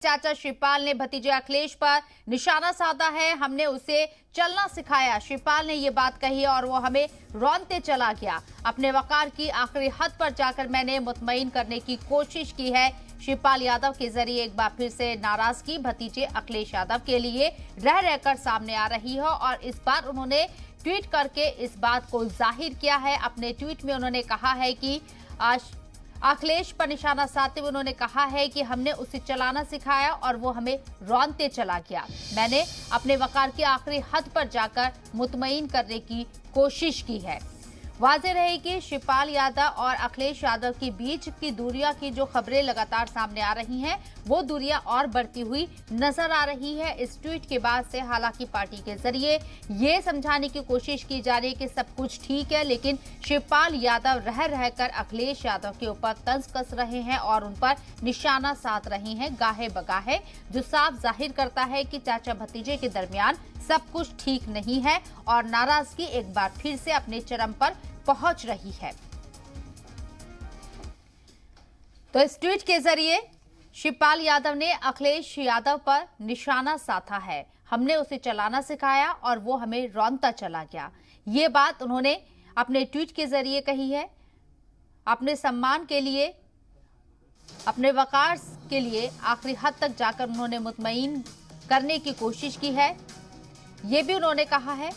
चाचा शिवपाल ने भतीजे अखिलेश पर निशाना साधा है। हमने उसे चलना सिखाया, शिवपाल ने ये बात कही और वो हमें रौंदते चला गया। अपने वकार की आखिरी हद पर जाकर मैंने मुतमईन करने की कोशिश की है। शिवपाल यादव के जरिए एक बार फिर से नाराजगी भतीजे अखिलेश यादव के लिए रह रहकर सामने आ रही है और इस बार उन्होंने ट्वीट करके इस बात को जाहिर किया है। अपने ट्वीट में उन्होंने कहा है कि अखिलेश पर निशाना साधते हुए उन्होंने कहा है कि हमने उसे चलाना सिखाया और वो हमें रौंदते चला गया। मैंने अपने वकार की आखिरी हद पर जाकर मुतमईन करने की कोशिश की है। वाज़ेह रहे कि शिवपाल यादव और अखिलेश यादव के बीच की दूरियां की जो खबरें लगातार सामने आ रही हैं, वो दूरियां और बढ़ती हुई नजर आ रही है। इस ट्वीट के बाद से हालांकि पार्टी के जरिए ये समझाने की कोशिश की जा रही है कि सब कुछ ठीक है, लेकिन शिवपाल यादव रह रहकर अखिलेश यादव के ऊपर तंज कस रहे हैं और उन पर निशाना साध रहे हैं गाहे बगाहे, जो साफ जाहिर करता है कि चाचा भतीजे के दरमियान सब कुछ ठीक नहीं है और नाराजगी एक बार फिर से अपने चरम पर पहुंच रही है। तो इस ट्वीट के जरिए शिवपाल यादव ने अखिलेश यादव पर निशाना साधा है। हमने उसे चलाना सिखाया और वो हमें रौंदता चला गया। ये बात उन्होंने अपने ट्वीट के जरिए कही है। अपने सम्मान के लिए, अपने वकार के लिए आखिरी हद तक जाकर उन्होंने मुतमईन करने की कोशिश की है। ये भी उन्होंने कहा है